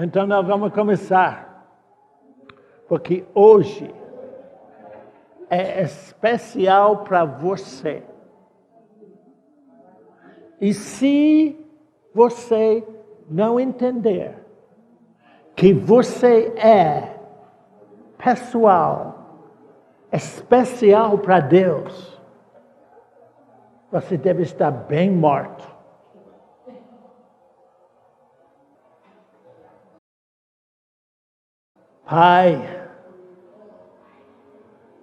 Então nós vamos começar, porque hoje é especial para você. E se você não entender que você é pessoal, especial para Deus, você deve estar bem morto. Pai,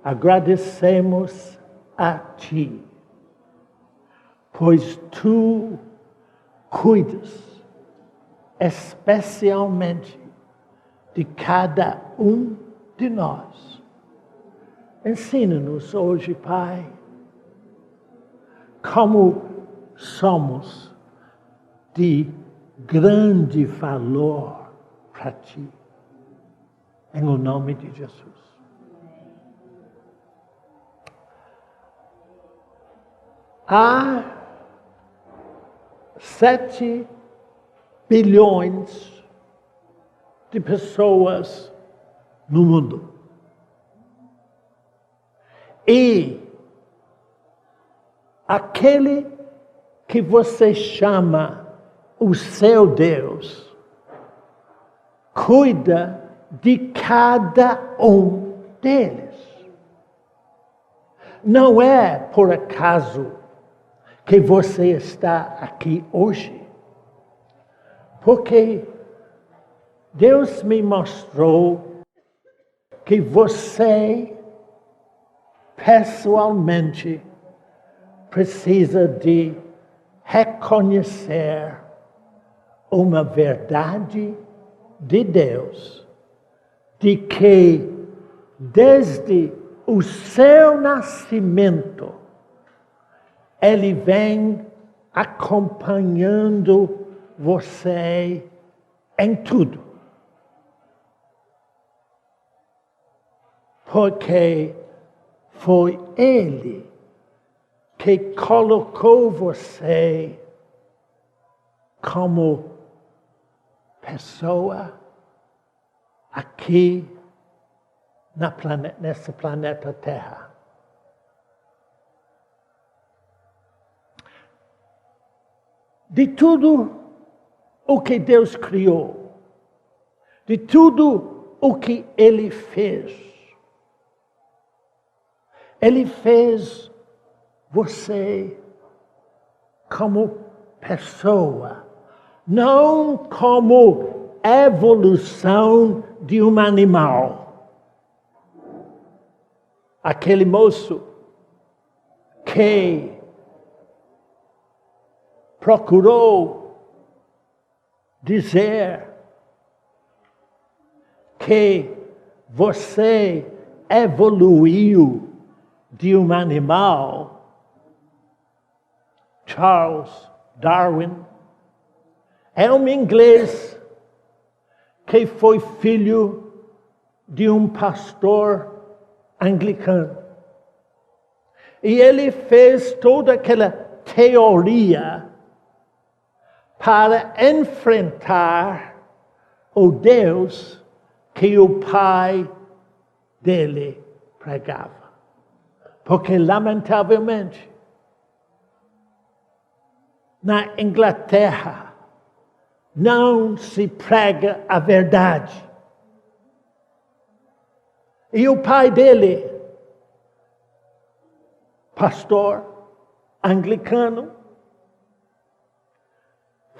agradecemos a Ti, pois Tu cuidas especialmente de cada um de nós. Ensina-nos hoje, Pai, como somos de grande valor para Ti. Em o nome de Jesus. Há 7 bilhões de pessoas no mundo. E aquele que você chama o seu Deus cuida de cada um deles. Não é por acaso que você está aqui hoje. Porque Deus me mostrou que você pessoalmente precisa de reconhecer uma verdade de Deus, de que desde o seu nascimento Ele vem acompanhando você em tudo. Porque foi Ele que colocou você como pessoa aqui nesse planeta Terra. De tudo o que Deus criou, de tudo o que Ele fez você como pessoa, não como evolução de um animal. Aquele moço que procurou dizer que você evoluiu de um animal, Charles Darwin, é um inglês que foi filho de um pastor anglicano. E ele fez toda aquela teoria para enfrentar o Deus que o pai dele pregava. Porque, lamentavelmente, na Inglaterra não se prega a verdade. E o pai dele, pastor anglicano,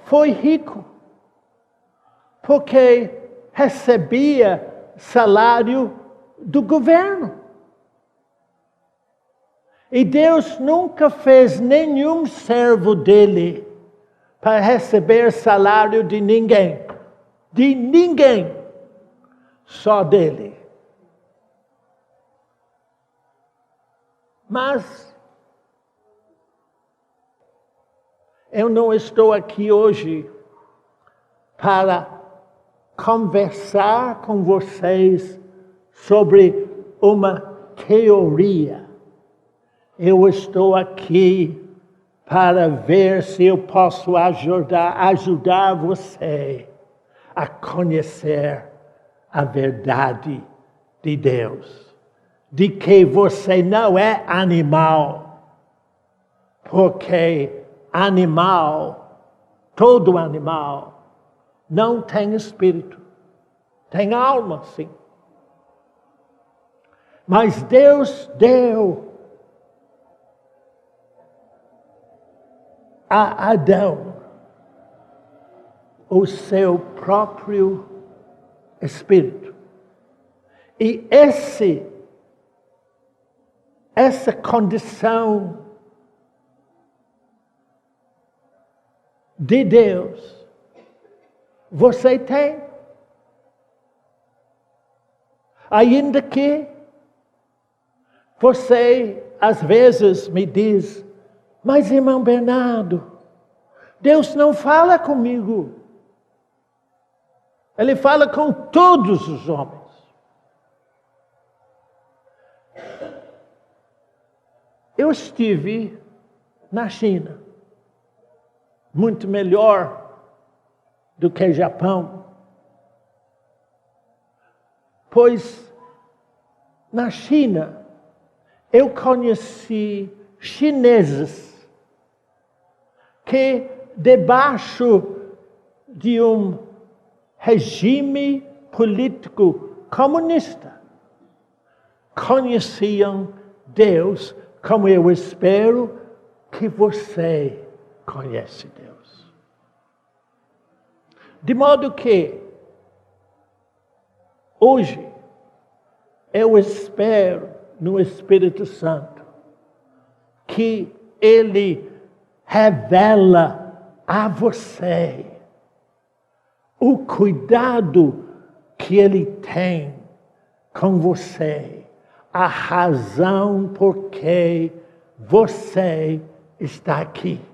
foi rico, porque recebia salário do governo. E Deus nunca fez nenhum servo dele para receber salário de ninguém. De ninguém. Só dele. Mas eu não estou aqui hoje para conversar com vocês sobre uma teoria. Eu estou aqui para ver se eu posso ajudar você a conhecer a verdade de Deus, de que você não é animal, porque todo animal, não tem espírito, tem alma, sim. Mas Deus deu a Adão o seu próprio espírito. E essa condição de Deus, você tem. Ainda que você, às vezes, me diz, mas irmão Bernardo, Deus não fala comigo. Ele fala com todos os homens. Eu estive na China, muito melhor do que o Japão, pois na China eu conheci chineses que, debaixo de um regime político comunista, conheciam Deus como eu espero que você conhece Deus. De modo que, hoje, eu espero no Espírito Santo que Ele revela a você o cuidado que Ele tem com você, a razão por que você está aqui.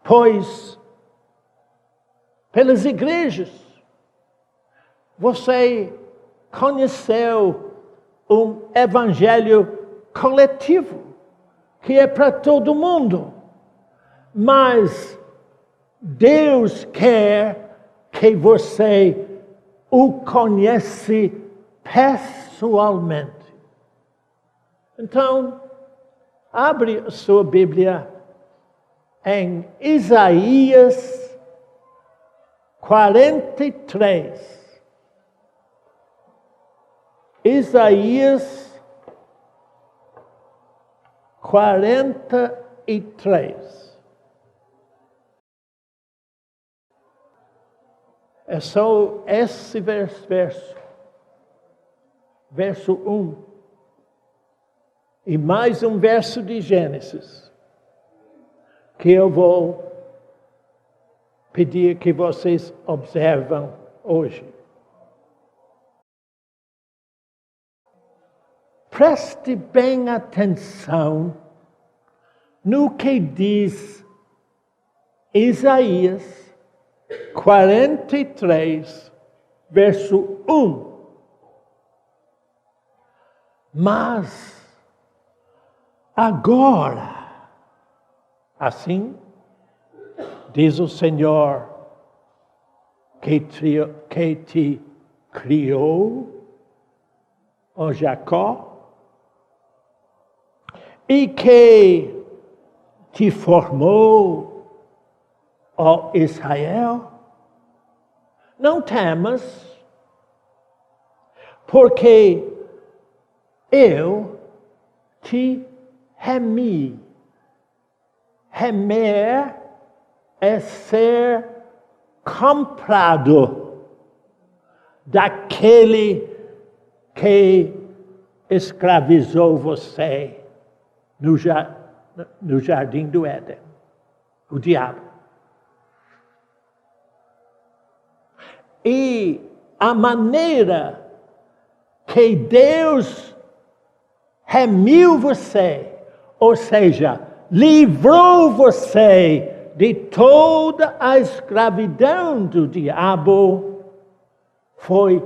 Pois, pelas igrejas, você conheceu um evangelho coletivo, que é para todo mundo. Mas Deus quer que você o conhece pessoalmente. Então, abre a sua Bíblia em Isaías 43. Isaías 43. É só esse verso 1. E mais um verso de Gênesis, que eu vou pedir que vocês observam hoje. Preste bem atenção no que diz Isaías 43, verso 1. Mas agora, assim diz o Senhor que te criou, ó Jacó, e que te formou, ó Israel. Não temas, porque eu te remi. Remer é ser comprado daquele que escravizou você no jardim do Éden, o diabo. E a maneira que Deus remiu você, ou seja, livrou você de toda a escravidão do diabo, foi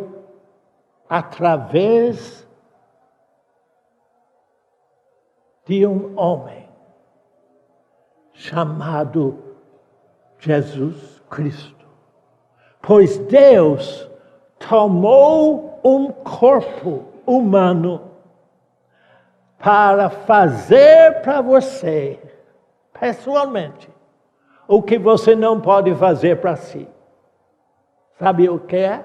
através de um homem chamado Jesus Cristo. Pois Deus tomou um corpo humano para fazer para você, pessoalmente, o que você não pode fazer para si. Sabe o que é?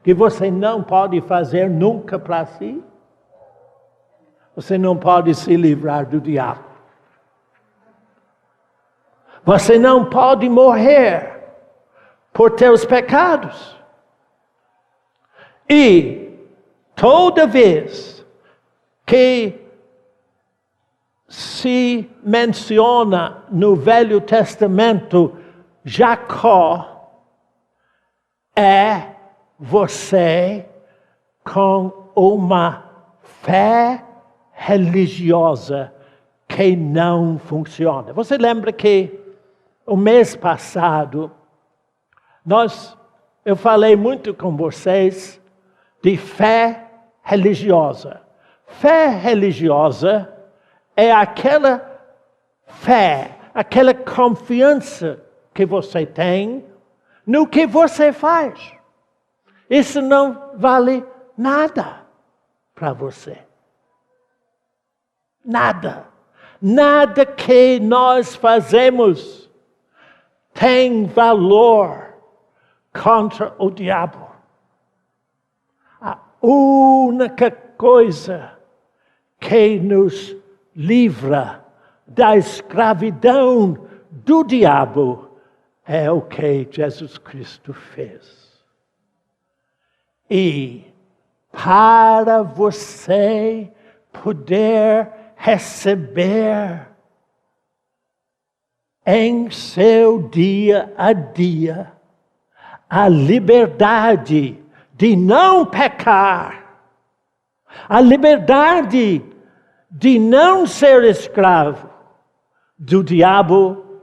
Que você não pode fazer nunca para si. Você não pode se livrar do diabo. Você não pode morrer por teus pecados. E toda vez que se menciona no Velho Testamento Jacó, é você com uma fé religiosa que não funciona. Você lembra que o mês passado eu falei muito com vocês de fé religiosa. Fé religiosa é aquela fé, aquela confiança que você tem no que você faz. Isso não vale nada para você. Nada. Nada que nós fazemos tem valor contra o diabo. A única coisa que nos livra da escravidão do diabo é o que Jesus Cristo fez. E para você poder receber em seu dia a dia a liberdade de não pecar, a liberdade de não ser escravo do diabo,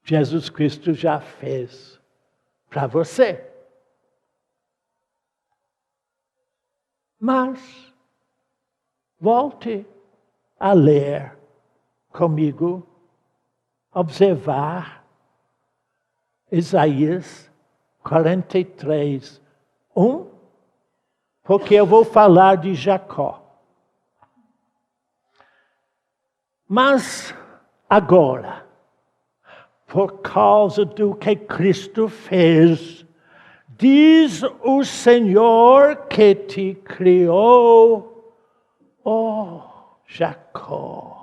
Jesus Cristo já fez para você. Mas volte a ler comigo, observar Isaías 43, 1, porque eu vou falar de Jacó. Mas agora, por causa do que Cristo fez, diz o Senhor que te criou, ó Jacó.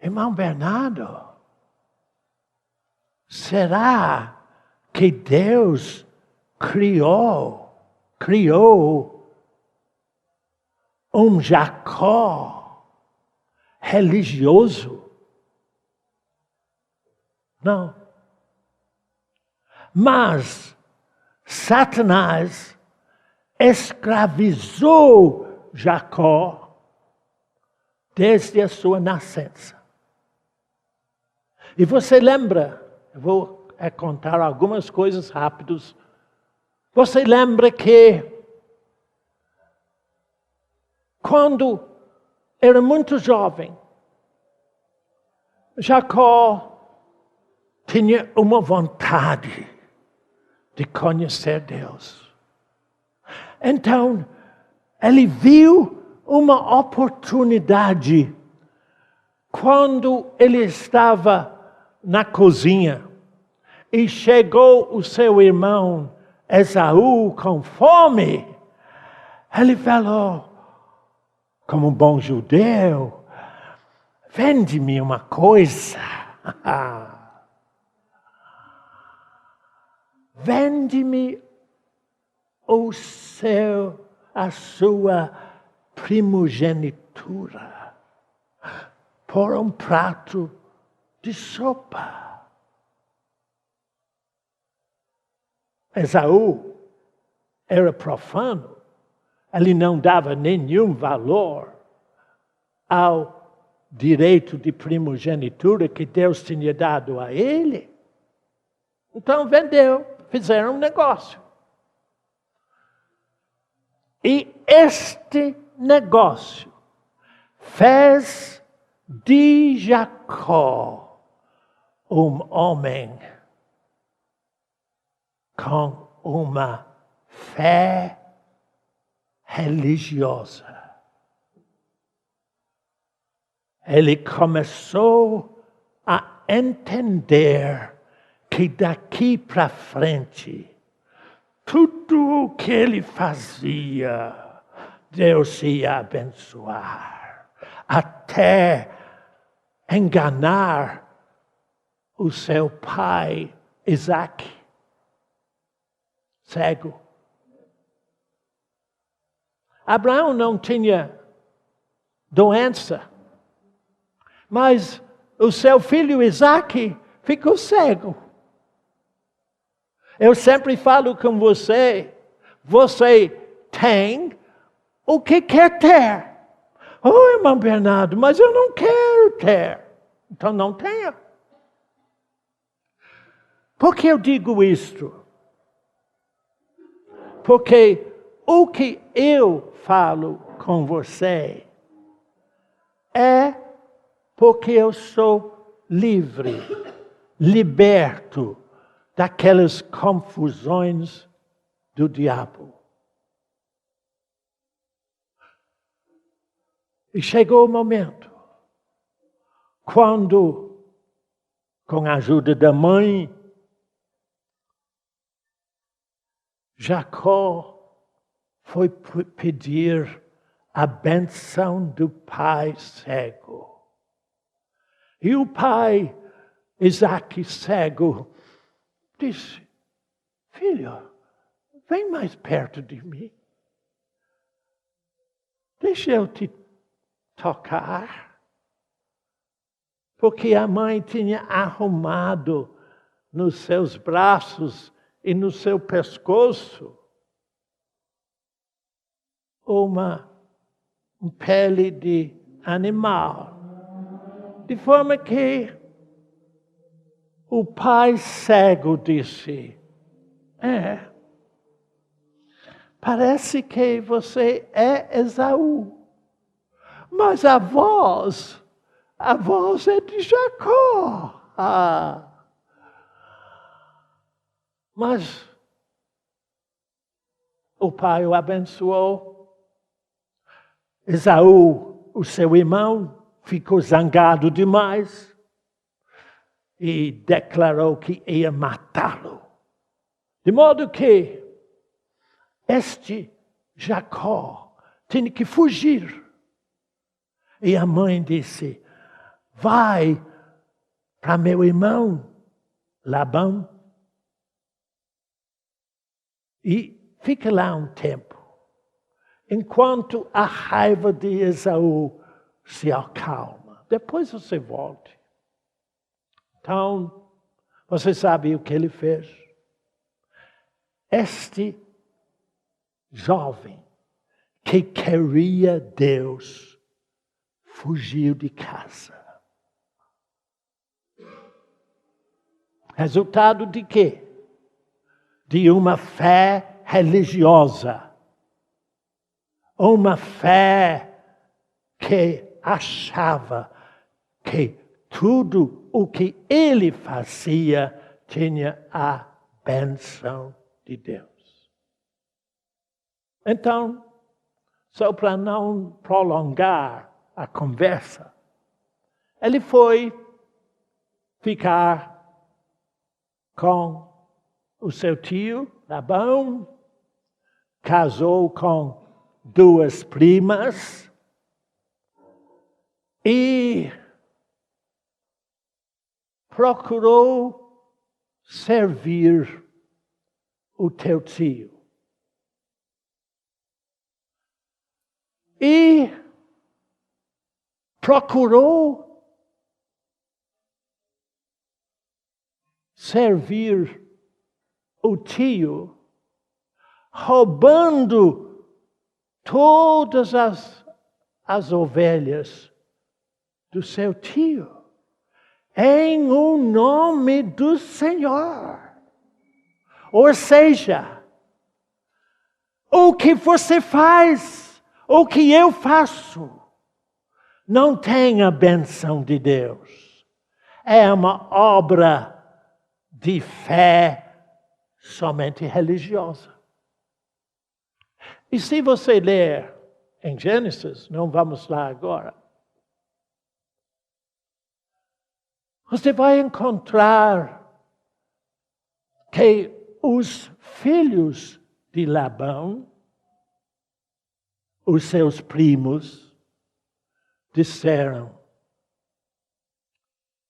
Irmão Bernardo, será que Deus criou um Jacó religioso? Não. Mas Satanás escravizou Jacó desde a sua nascença. E você lembra, eu vou contar algumas coisas rápidas. Você lembra que quando era muito jovem, Jacó tinha uma vontade de conhecer Deus. Então, ele viu uma oportunidade quando ele estava na cozinha e chegou o seu irmão Esaú com fome. Ele falou, como um bom judeu, vende-me uma coisa. Vende-me a sua primogenitura por um prato de sopa. Esaú era profano. Ele não dava nenhum valor ao direito de primogenitura que Deus tinha dado a ele. Então vendeu, fizeram um negócio. E este negócio fez de Jacó, homem com uma fé religiosa. Ele começou a entender que daqui para frente, tudo o que ele fazia, Deus ia abençoar, até enganar o seu pai, Isaac, cego. Abraão não tinha doença, mas o seu filho Isaac ficou cego. Eu sempre falo com você, você tem o que quer ter. Oh, irmão Bernardo, mas eu não quero ter. Então não tenha. Por que eu digo isto? Porque o que eu falo com você é porque eu sou livre, liberto daquelas confusões do diabo. E chegou o momento, quando, com a ajuda da mãe, Jacó foi pedir a benção do pai cego. E o pai, Isaac cego, disse: filho, vem mais perto de mim. Deixa eu te tocar. Porque a mãe tinha arrumado nos seus braços e no seu pescoço uma pele de animal. De forma que o pai cego disse: parece que você é Esaú, mas a voz é de Jacó. Mas o pai o abençoou. Esaú, o seu irmão, ficou zangado demais e declarou que ia matá-lo. De modo que este Jacó tinha que fugir. E a mãe disse: vai para meu irmão Labão e fica lá um tempo, enquanto a raiva de Esaú se acalma. Depois você volte. Então, você sabe o que ele fez? Este jovem que queria Deus fugiu de casa. Resultado de quê? De uma fé religiosa. Uma fé que achava que tudo o que ele fazia tinha a bênção de Deus. Então, só para não prolongar a conversa, ele foi ficar com o seu tio, Labão, casou com 2 primas e procurou servir o teu tio. E procurou servir o tio, roubando todas as ovelhas do seu tio, em o nome do Senhor. Ou seja, o que você faz, o que eu faço, não tem a benção de Deus. É uma obra de fé somente religiosa. E se você ler em Gênesis, não vamos lá agora, você vai encontrar que os filhos de Labão, os seus primos, disseram: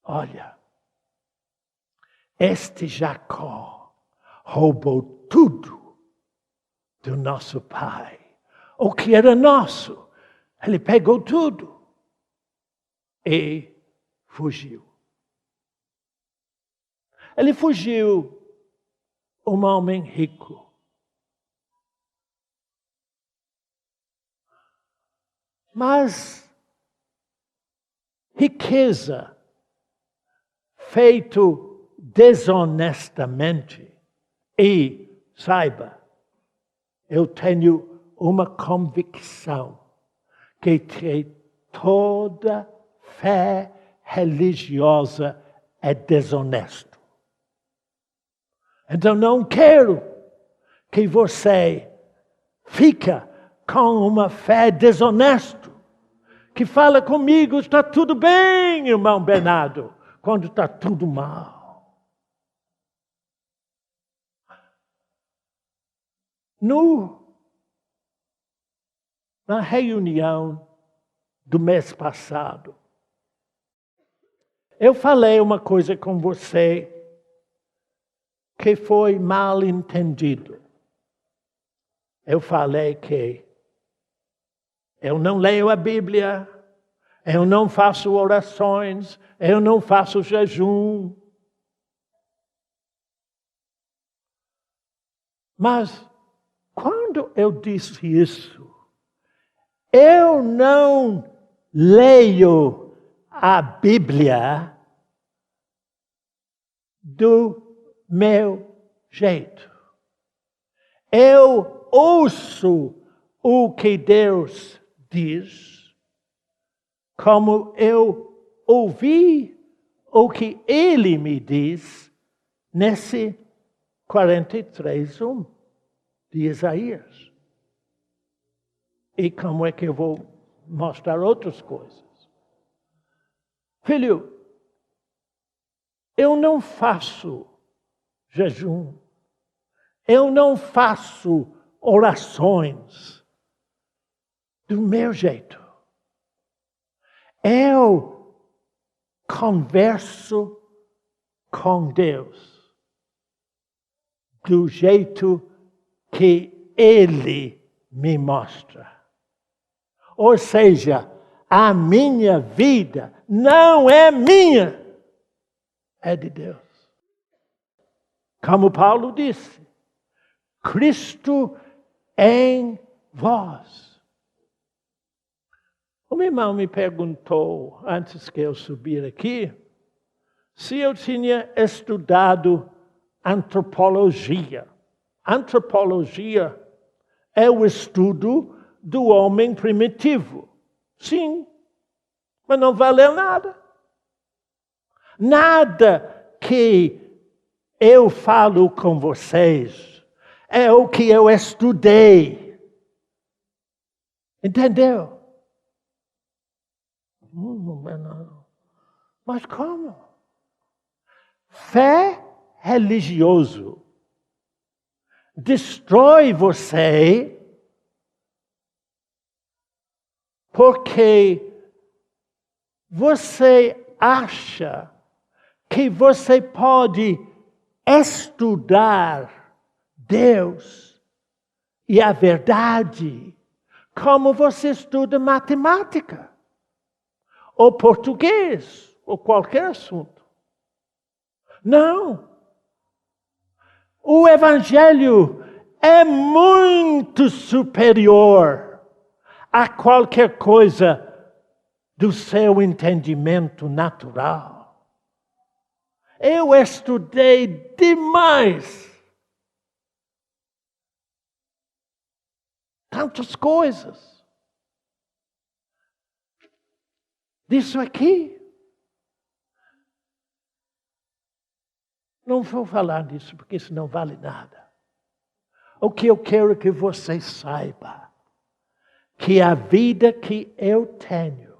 olha, este Jacó roubou tudo do nosso pai. O que era nosso, ele pegou tudo e fugiu. Ele fugiu, um homem rico. Mas riqueza feito desonestamente, e saiba, eu tenho uma convicção que toda fé religiosa é desonesto. Então não quero que você fique com uma fé desonesta, que fala comigo, está tudo bem, irmão Bernardo, quando está tudo mal. Na reunião do mês passado, eu falei uma coisa com você que foi mal entendido. Eu falei que eu não leio a Bíblia, eu não faço orações, eu não faço jejum. Mas quando eu disse isso, eu não leio a Bíblia do meu jeito. Eu ouço o que Deus diz, como eu ouvi o que Ele me diz nesse 43:1 de Isaías. E como é que eu vou mostrar outras coisas? Filho, eu não faço jejum, eu não faço orações do meu jeito. Eu converso com Deus do jeito que Ele me mostra. Ou seja, a minha vida não é minha, é de Deus. Como Paulo disse, Cristo em vós. O irmão me perguntou, antes que eu subir aqui, se eu tinha estudado antropologia. Antropologia é o estudo do homem primitivo. Sim, mas não valeu nada. Nada que eu falo com vocês é o que eu estudei. Entendeu? Mas como? Fé religioso destrói você porque você acha que você pode estudar Deus e a verdade como você estuda matemática, ou português, ou qualquer assunto. Não. O Evangelho é muito superior a qualquer coisa do seu entendimento natural. Eu estudei demais. Tantas coisas. disso aqui. Não vou falar disso, porque isso não vale nada. O que eu quero que você saiba, que a vida que eu tenho,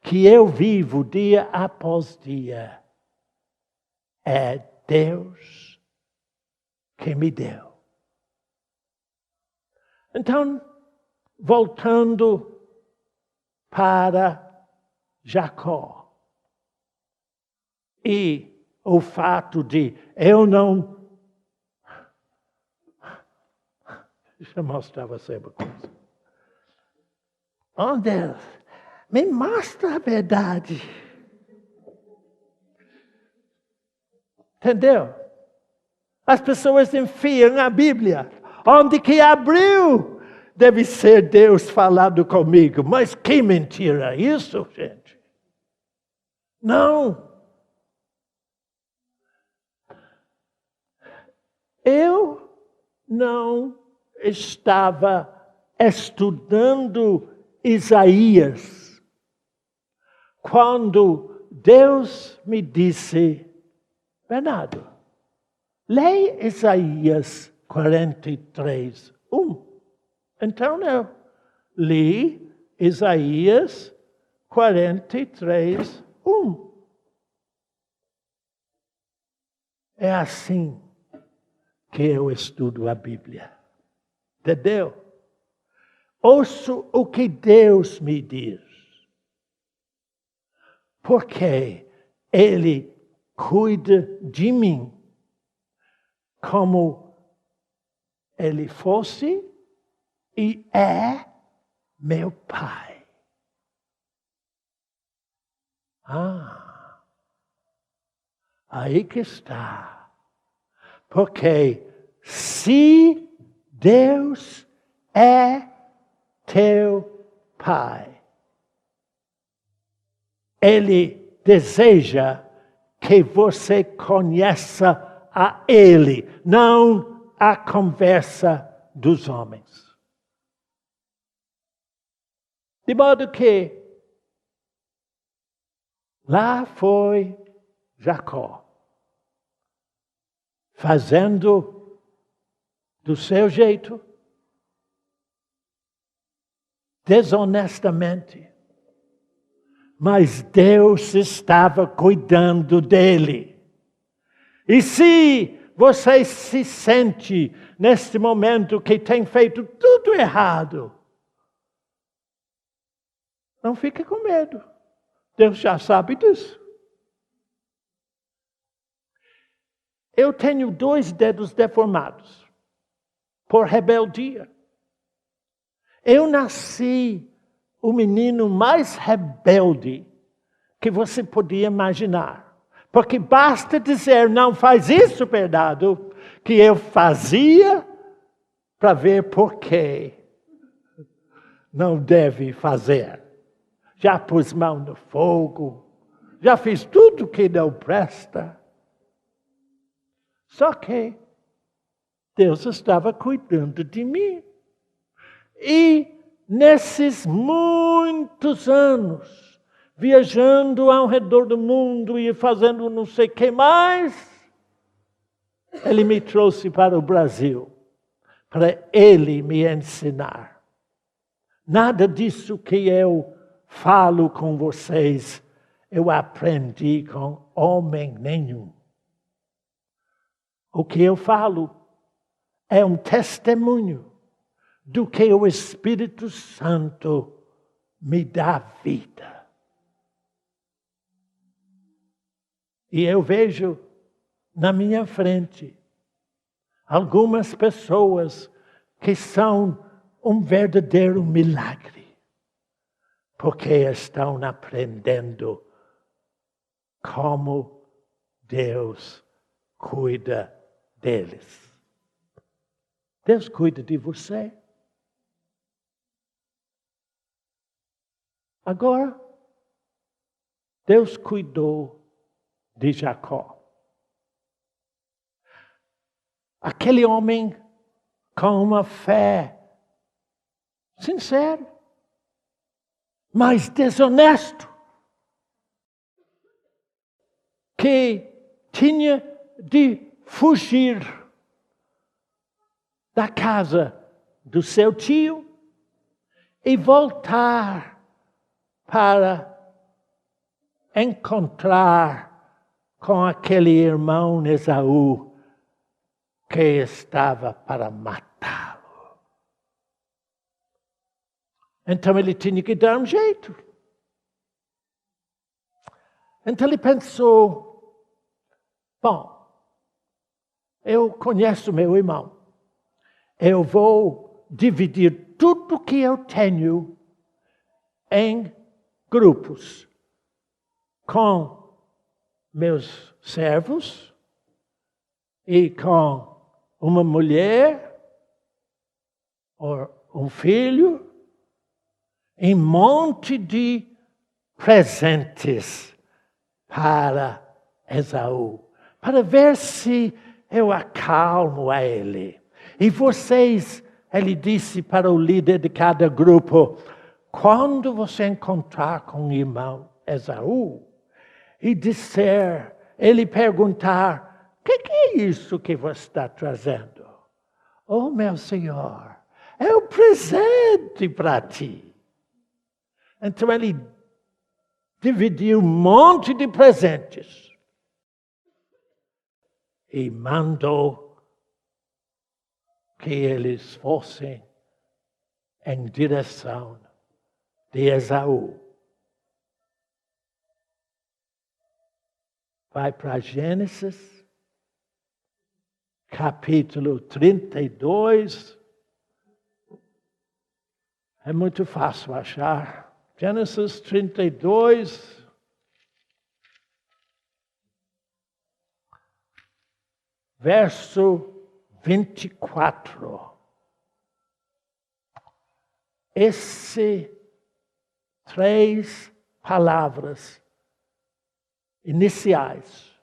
que eu vivo dia após dia, é Deus que me deu. Então, voltando para Jacó. E o fato de eu não... Deixa eu mostrar a você uma coisa. Oh Deus, me mostra a verdade. Entendeu? As pessoas enfiam a Bíblia. Onde que abriu? Deve ser Deus falando comigo. Mas que mentira isso, gente. Não. Eu não estava estudando Isaías quando Deus me disse, Bernardo, leia Isaías 43, 1. Então eu li Isaías 43, 1. É assim que eu estudo a Bíblia. Entendeu? Ouço o que Deus me diz. Porque Ele cuida de mim como Ele fosse e é meu Pai. Aí que está. Porque se Deus é teu Pai, Ele deseja que você conheça a Ele, não a conversa dos homens. De modo que lá foi Jacó, fazendo do seu jeito, desonestamente. Mas Deus estava cuidando dele. E se você se sente neste momento que tem feito tudo errado, não fique com medo. Deus já sabe disso. Eu tenho 2 dedos deformados por rebeldia. Eu nasci o menino mais rebelde que você podia imaginar. Porque basta dizer, não faz isso, Bernardo, que eu fazia para ver por que não deve fazer. Já pus mão no fogo, já fiz tudo que não presta. Só que Deus estava cuidando de mim. E nesses muitos anos, viajando ao redor do mundo e fazendo não sei o que mais, Ele me trouxe para o Brasil, para Ele me ensinar. Nada disso que eu falo com vocês, eu aprendi com homem nenhum. O que eu falo é um testemunho do que o Espírito Santo me dá vida. E eu vejo na minha frente algumas pessoas que são um verdadeiro milagre, porque estão aprendendo como Deus cuida deles. Deus cuida de você. Agora, Deus cuidou de Jacó. Aquele homem com uma fé sincera, mas desonesto. que tinha de fugir da casa do seu tio e voltar para encontrar com aquele irmão Esaú que estava para matá-lo. Então ele tinha que dar um jeito. Então ele pensou, bom, eu conheço meu irmão. Eu vou dividir tudo que eu tenho em grupos com meus servos e com uma mulher ou um filho e um monte de presentes para Esaú, para ver se eu acalmo a ele. E vocês, ele disse para o líder de cada grupo, quando você encontrar com o irmão Esaú e disser, ele perguntar, o que é isso que você está trazendo? Oh, meu senhor, é um presente para ti. Então ele dividiu um monte de presentes e mandou que eles fossem em direção de Esaú. Vai para Gênesis, capítulo 32. É muito fácil achar. Gênesis 32. Verso 24. Essas 3 palavras iniciais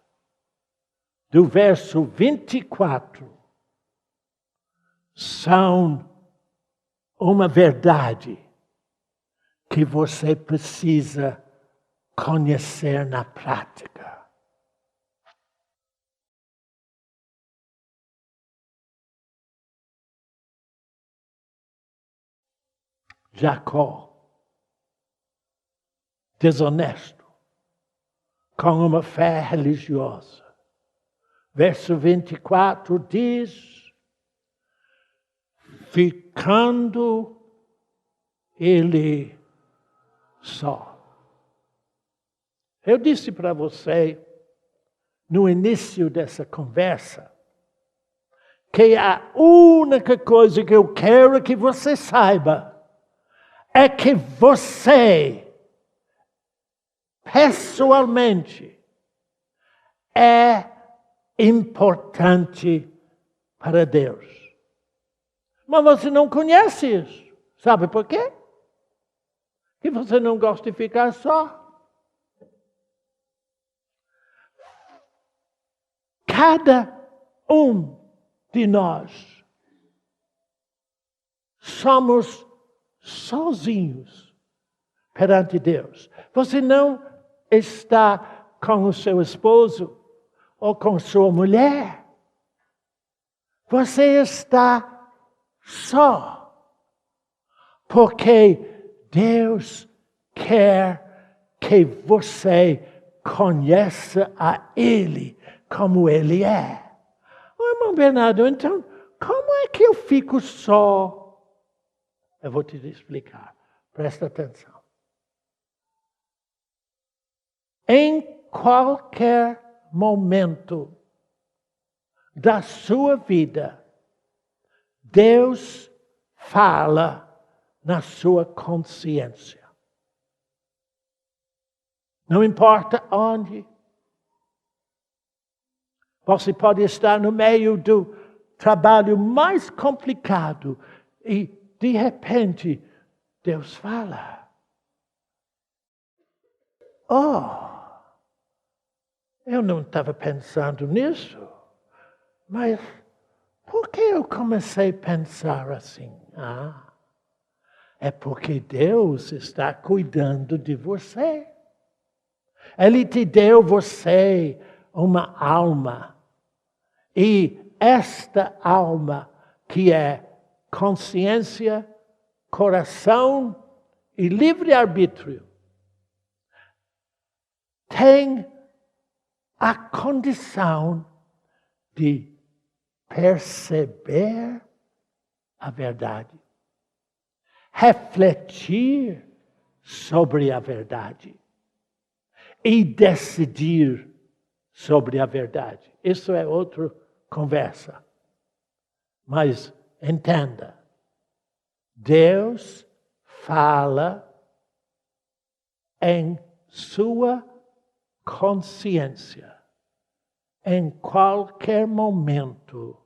do verso 24 são uma verdade que você precisa conhecer na prática. Jacó, desonesto, com uma fé religiosa. Verso 24 diz, ficando ele só. Eu disse para você, no início dessa conversa, que a única coisa que eu quero que você saiba é que você, pessoalmente, é importante para Deus. Mas você não conhece isso. Sabe por quê? Que você não gosta de ficar só. Cada um de nós somos sozinhos perante Deus. Você não está com o seu esposo ou com sua mulher. Você está só. Porque Deus quer que você conheça a Ele como Ele é. Oh, irmão Bernardo, então, como é que eu fico só? Eu vou te explicar. Presta atenção. Em qualquer momento da sua vida, Deus fala na sua consciência. Não importa onde. Você pode estar no meio do trabalho mais complicado e, de repente, Deus fala. Oh, eu não estava pensando nisso, mas por que eu comecei a pensar assim? É porque Deus está cuidando de você. Ele te deu você uma alma. E esta alma, que é consciência, coração e livre-arbítrio, tem a condição de perceber a verdade, refletir sobre a verdade e decidir sobre a verdade. Isso é outra conversa. Mas entenda, Deus fala em sua consciência em qualquer momento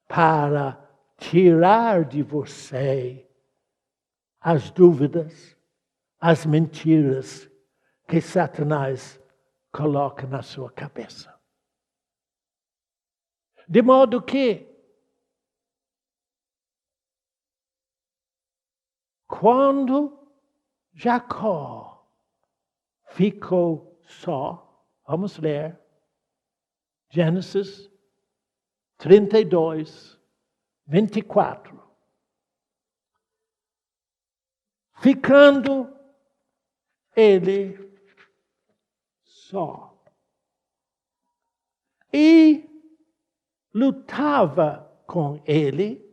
para tirar de você as dúvidas, as mentiras que Satanás coloca na sua cabeça. De modo que, quando Jacó ficou só, vamos ler, Gênesis 32, 24. Ficando ele só. E lutava com ele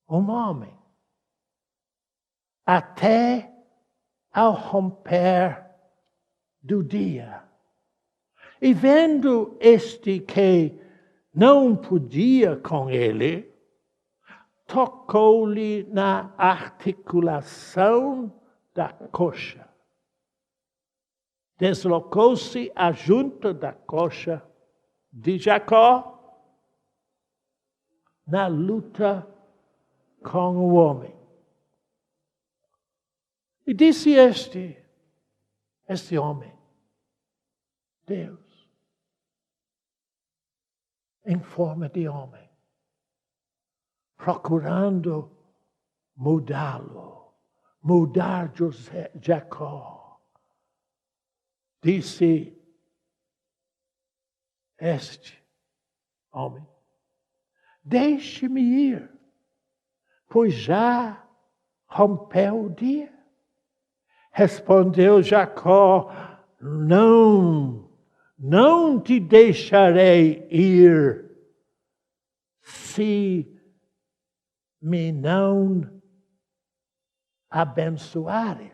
um homem, até ao romper do dia. E vendo este que não podia com ele, tocou-lhe na articulação da coxa. Deslocou-se a junta da coxa de Jacó na luta com o homem. E disse este homem, Deus, em forma de homem, procurando mudá-lo, mudar Jacó. Disse este homem, deixe-me ir, pois já rompeu o dia. Respondeu Jacó, não te deixarei ir, se me não abençoares.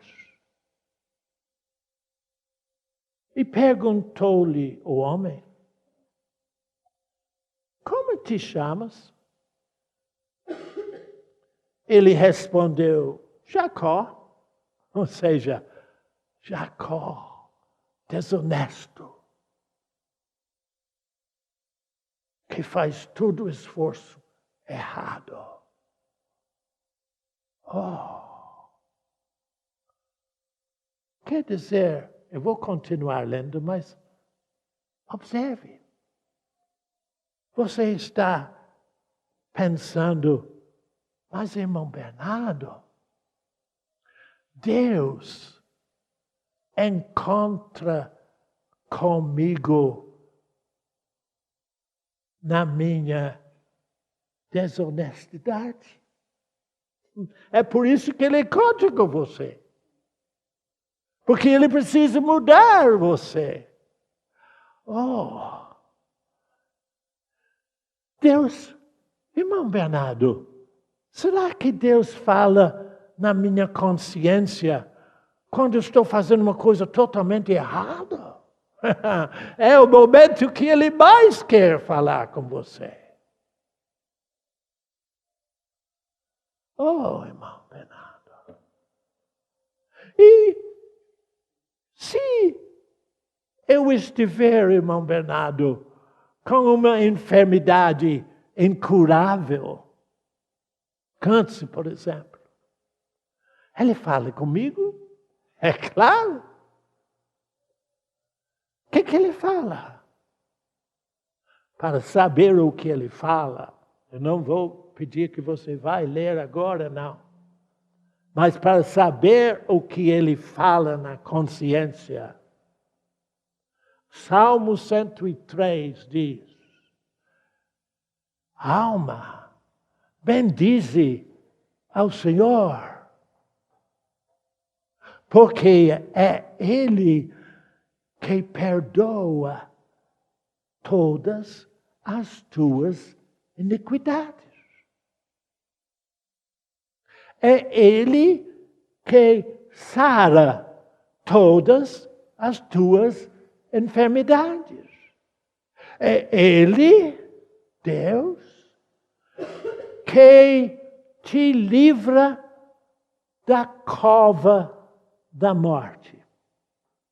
E perguntou-lhe o homem, como te chamas? Ele respondeu, Jacó, ou seja, Jacó, desonesto, que faz todo o esforço errado. Quer dizer, eu vou continuar lendo, mas observe. Você está pensando, mas irmão Bernardo, Deus encontra comigo na minha desonestidade. É por isso que Ele encontra com você. Porque Ele precisa mudar você. Deus, irmão Bernardo, será que Deus fala na minha consciência quando eu estou fazendo uma coisa totalmente errada? É o momento que Ele mais quer falar com você. Irmão Bernardo. E se eu estiver, irmão Bernardo, com uma enfermidade incurável, câncer, por exemplo, Ele fala comigo? É claro. O que Ele fala? Para saber o que Ele fala, eu não vou pedir que você vá ler agora, não. Mas para saber o que Ele fala na consciência, Salmo 103 diz: alma, bendize ao Senhor, porque é Ele que perdoa todas as tuas iniquidades. É Ele que sara todas as tuas enfermidades. É Ele, Deus, que te livra da cova da morte.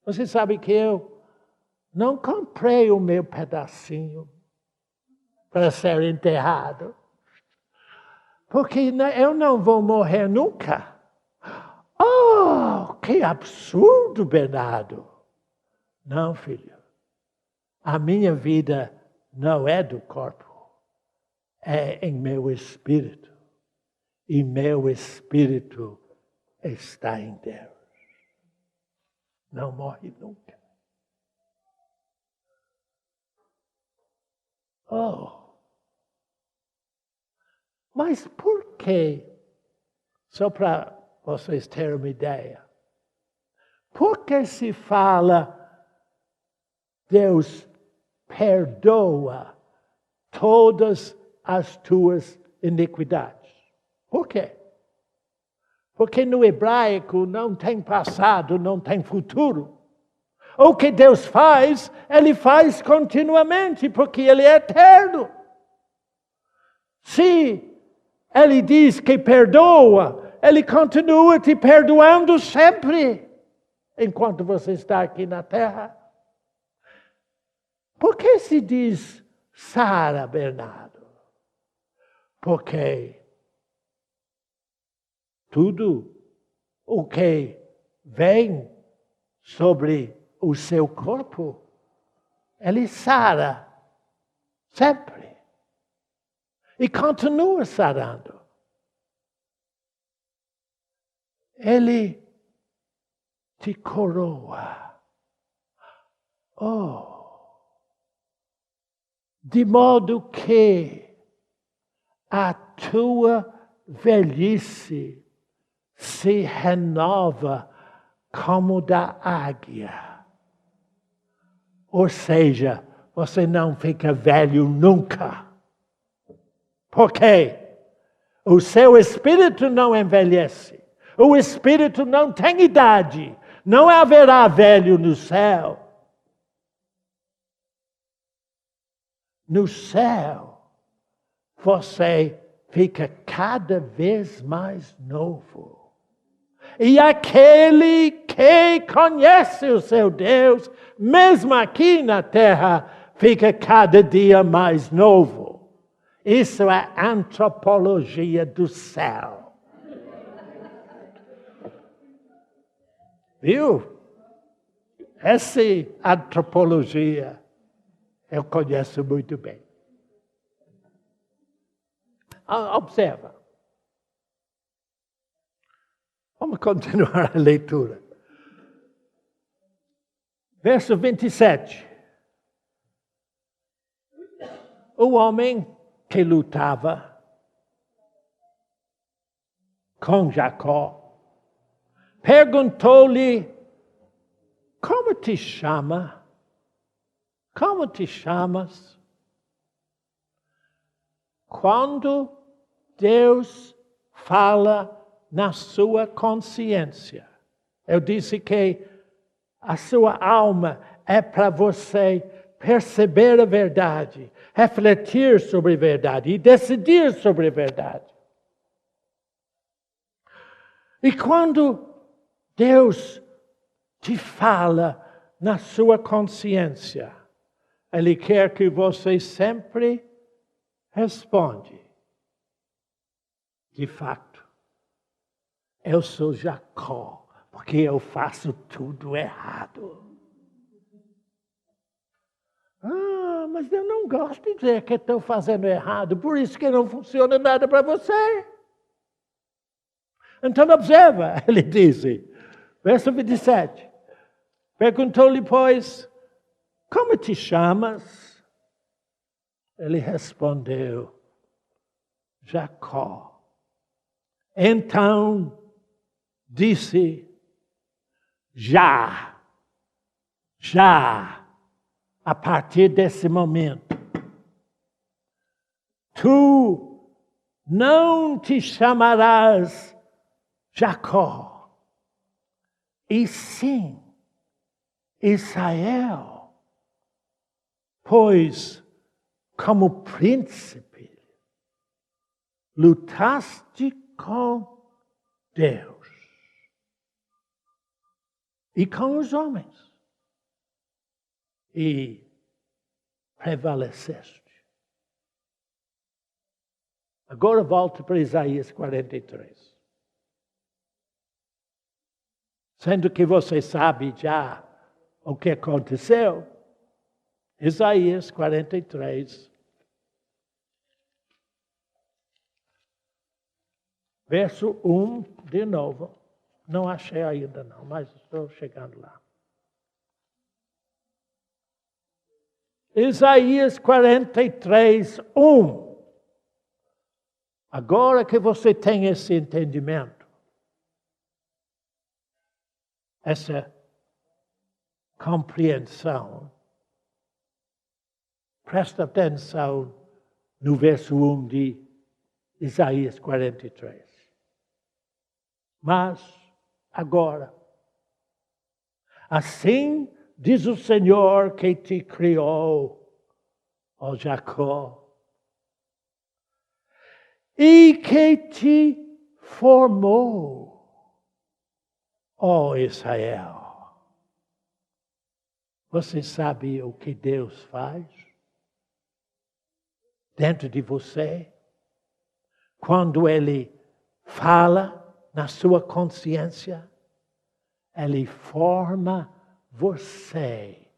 Você sabe que eu não comprei o meu pedacinho para ser enterrado, porque eu não vou morrer nunca. Oh, que absurdo, Bernardo! Não, filho. A minha vida não é do corpo, é em meu espírito. E meu espírito está em Deus. Não morre nunca. Oh! Mas por quê? Só para vocês terem uma ideia. Por que se fala Deus perdoa todas as tuas iniquidades? Por quê? Porque no hebraico não tem passado, não tem futuro. O que Deus faz, Ele faz continuamente, porque Ele é eterno. Se Ele diz que perdoa, Ele continua te perdoando sempre, enquanto você está aqui na terra. Por que se diz sara, Bernardo? Porque tudo o que vem sobre o seu corpo, Ele sara sempre. E continua sarando. Ele te coroa. Oh! De modo que a tua velhice se renova como da águia. Ou seja, você não fica velho nunca. Por quê? O seu espírito não envelhece. O espírito não tem idade. Não haverá velho no céu. No céu, você fica cada vez mais novo. E aquele que conhece o seu Deus, mesmo aqui na terra, fica cada dia mais novo. Isso é antropologia do céu. Viu? Essa antropologia eu conheço muito bem. Observa. Vamos continuar a leitura. Verso 27. O homem que lutava com Jacó perguntou-lhe: como te chama? Como te chamas? Quando Deus fala na sua consciência, eu disse que a sua alma é para você perceber a verdade, refletir sobre a verdade e decidir sobre a verdade. E quando Deus te fala na sua consciência, Ele quer que você sempre responde: de fato, eu sou Jacó, porque eu faço tudo errado. Mas eu não gosto de dizer que estou fazendo errado, por isso que não funciona nada para você. Então observa, ele disse, verso 27. Perguntou-lhe, pois, como te chamas? Ele respondeu, Jacó. Então disse, já, a partir desse momento, tu não te chamarás Jacó, e sim Israel, pois como príncipe lutaste com Deus e com os homens e prevaleceste. Agora volto para Isaías 43. Sendo que você sabe já o que aconteceu, Isaías 43, verso 1 de novo. Não achei ainda não, mas estou chegando lá. Isaías 43, 1. Agora que você tem esse entendimento, essa compreensão, presta atenção no verso 1 de Isaías 43. Mas, agora, assim diz o Senhor que te criou, ó Jacó, e que te formou, ó Israel. Você sabe o que Deus faz dentro de você? Quando Ele fala na sua consciência, Ele forma você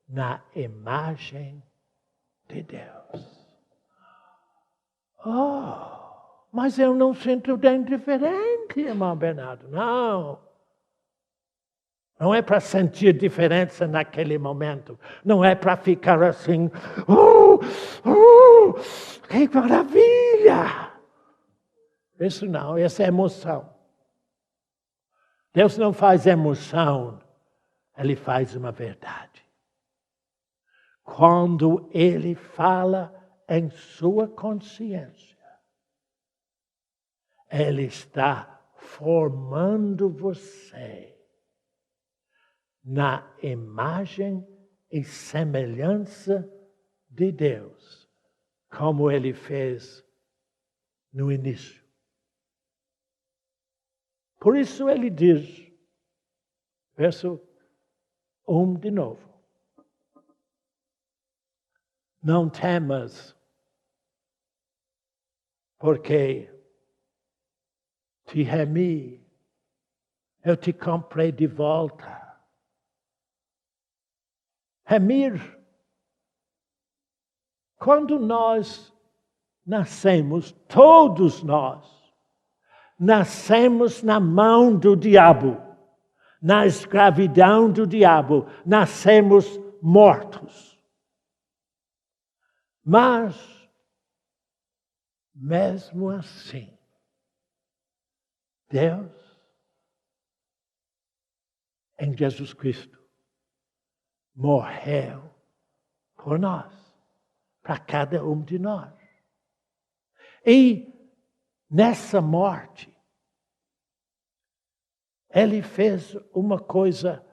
na imagem de Deus. Oh, mas eu não sinto bem diferente, irmão Bernardo. Não. Não é para sentir diferença naquele momento. Não é para ficar assim, que maravilha! Isso não, essa é emoção. Deus não faz emoção, Ele faz uma verdade. Quando Ele fala em sua consciência, Ele está formando você na imagem e semelhança de Deus, como Ele fez no início. Por isso Ele diz, verso 1 de novo, não temas, porque te remi, eu te comprei de volta. Remir, quando nós nascemos, todos nós, nascemos na mão do diabo, na escravidão do diabo, nascemos mortos. Mas, mesmo assim, Deus, em Jesus Cristo, morreu por nós, para cada um de nós. E nessa morte, Ele fez uma coisa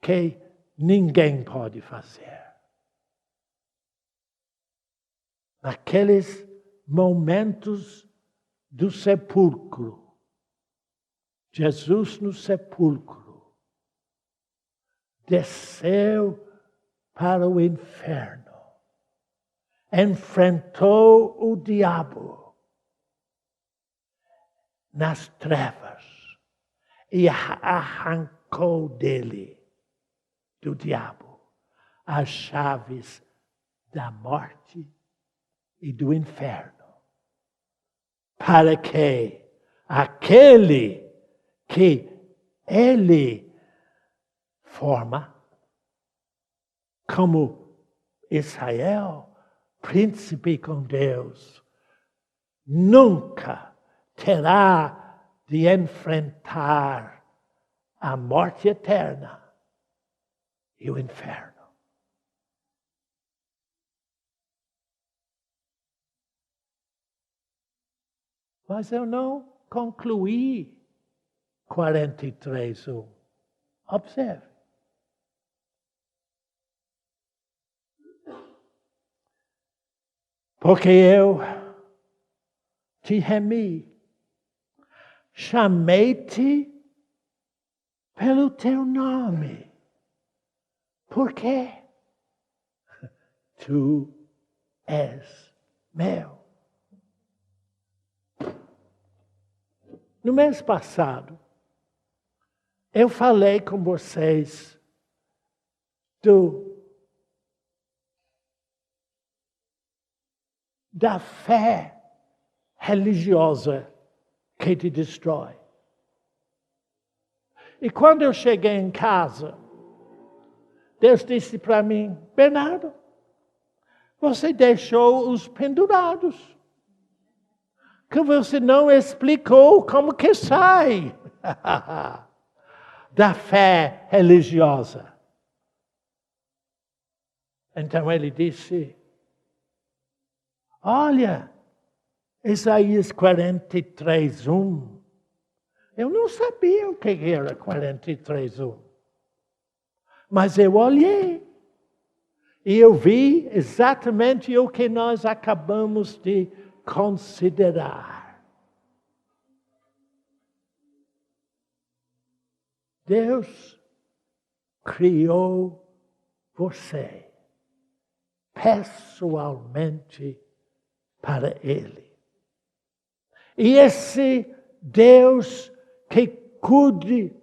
que ninguém pode fazer. Naqueles momentos do sepulcro, Jesus no sepulcro, desceu para o inferno, enfrentou o diabo nas trevas e arrancou dele, do diabo, as chaves da morte e do inferno, para que aquele que Ele forma, como Israel, príncipe com Deus, nunca terá de enfrentar a morte eterna e o inferno. Mas eu não concluí 43:1. Observe. Porque eu te remi, chamei-te pelo teu nome. Por quê? Tu és meu. No mês passado, eu falei com vocês da fé religiosa que te destrói. E quando eu cheguei em casa, Deus disse para mim: Bernardo, você deixou os pendurados, que você não explicou como que sai da fé religiosa. Então ele disse: olha, Isaías 43:1. Eu não sabia o que era 43:1. Mas eu olhei e eu vi exatamente o que nós acabamos de considerar. Deus criou você pessoalmente para Ele. E esse Deus que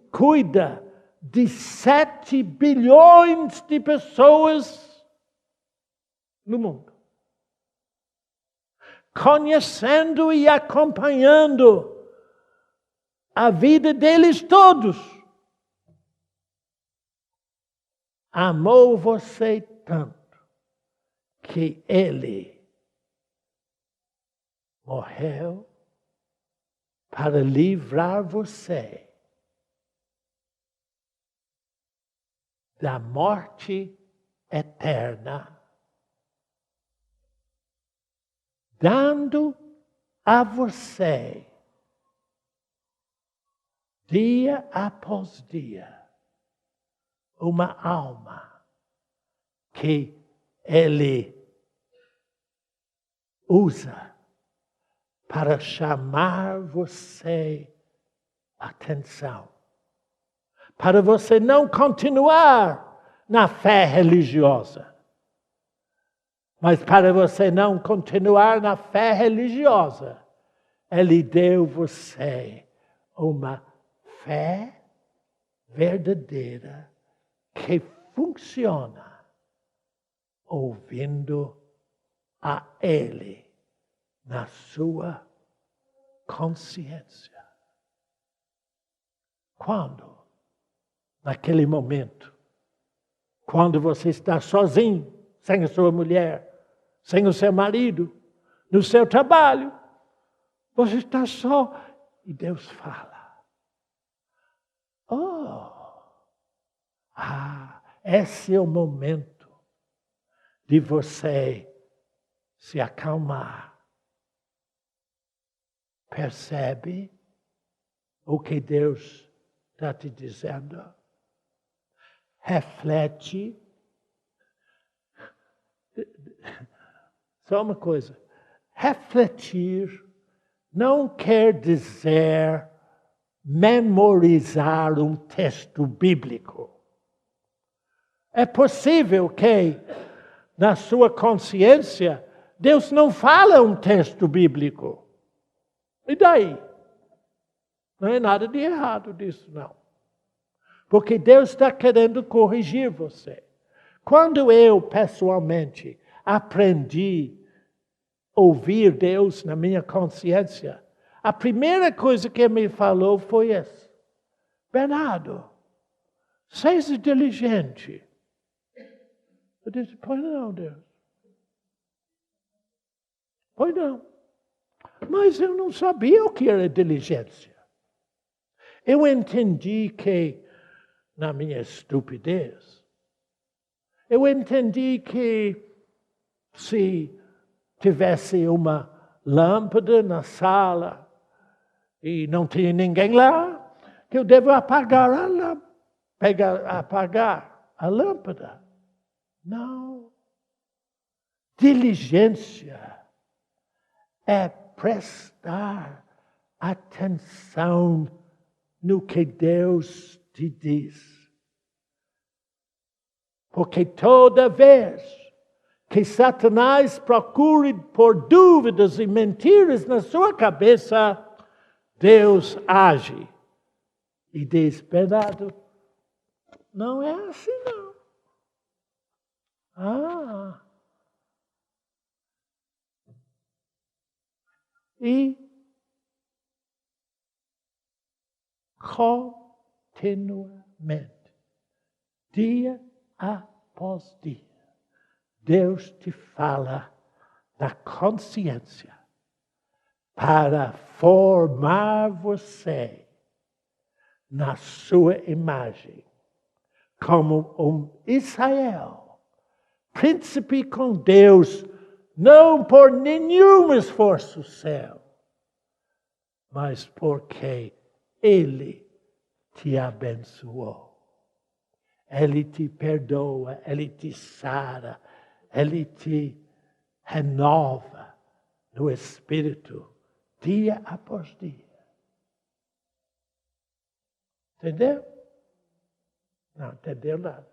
cuida de 7 bilhões de pessoas no mundo, conhecendo e acompanhando a vida deles todos, amou você tanto que Ele morreu para livrar você da morte eterna, dando a você, dia após dia, uma alma que Ele usa para chamar você atenção. Para você não continuar na fé religiosa. Mas para você não continuar na fé religiosa, Ele deu você uma fé verdadeira que funciona ouvindo a Ele na sua consciência. Quando? Naquele momento, quando você está sozinho, sem a sua mulher, sem o seu marido, no seu trabalho, você está só e Deus fala: esse é o momento de você se acalmar. Percebe o que Deus está te dizendo? Reflete. Só uma coisa. Refletir não quer dizer memorizar um texto bíblico. É possível que, na sua consciência, Deus não fala um texto bíblico. E daí? Não é nada de errado disso, não. Porque Deus está querendo corrigir você. Quando eu, pessoalmente, aprendi a ouvir Deus na minha consciência, a primeira coisa que Ele me falou foi essa: Bernardo, seja diligente. Eu disse, pois não, Deus. Pois não. Mas eu não sabia o que era diligência. Eu entendi que, na minha estupidez, eu entendi que se tivesse uma lâmpada na sala e não tinha ninguém lá, que eu devo apagar a lâmpada, apagar a lâmpada. Não. Diligência é prestar atenção no que Deus te diz. Porque toda vez que Satanás procure por dúvidas e mentiras na sua cabeça, Deus age e diz, Bernardo, não é assim não. E continuamente, dia após dia, Deus te fala na consciência para formar você na sua imagem, como um Israel, príncipe com Deus, não por nenhum esforço seu, mas porque Ele te abençoou. Ele te perdoa, Ele te sara, Ele te renova no Espírito, dia após dia. Entendeu? Não entendeu nada.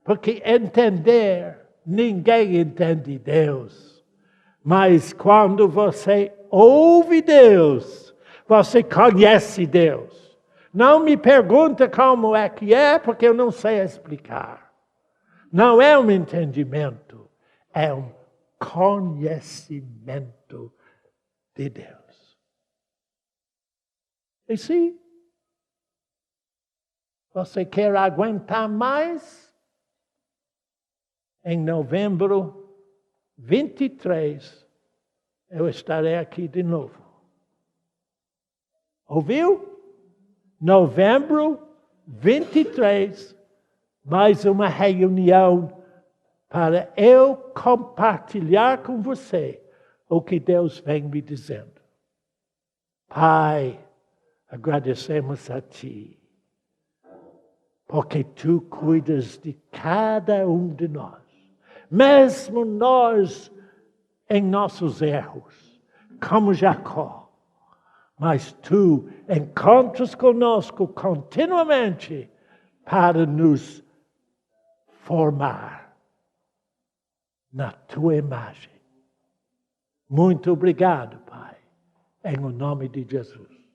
Porque entender, ninguém entende Deus. Mas quando você ouve Deus, você conhece Deus. Não me pergunta como é que é, porque eu não sei explicar. Não é um entendimento, é um conhecimento de Deus. E se você quer aguentar mais, em novembro 23, eu estarei aqui de novo. Ouviu? Novembro 23, mais uma reunião para eu compartilhar com você o que Deus vem me dizendo. Pai, agradecemos a Ti, porque Tu cuidas de cada um de nós, mesmo nós em nossos erros, como Jacó. Mas Tu encontras conosco continuamente para nos formar na Tua imagem. Muito obrigado, Pai, em nome de Jesus.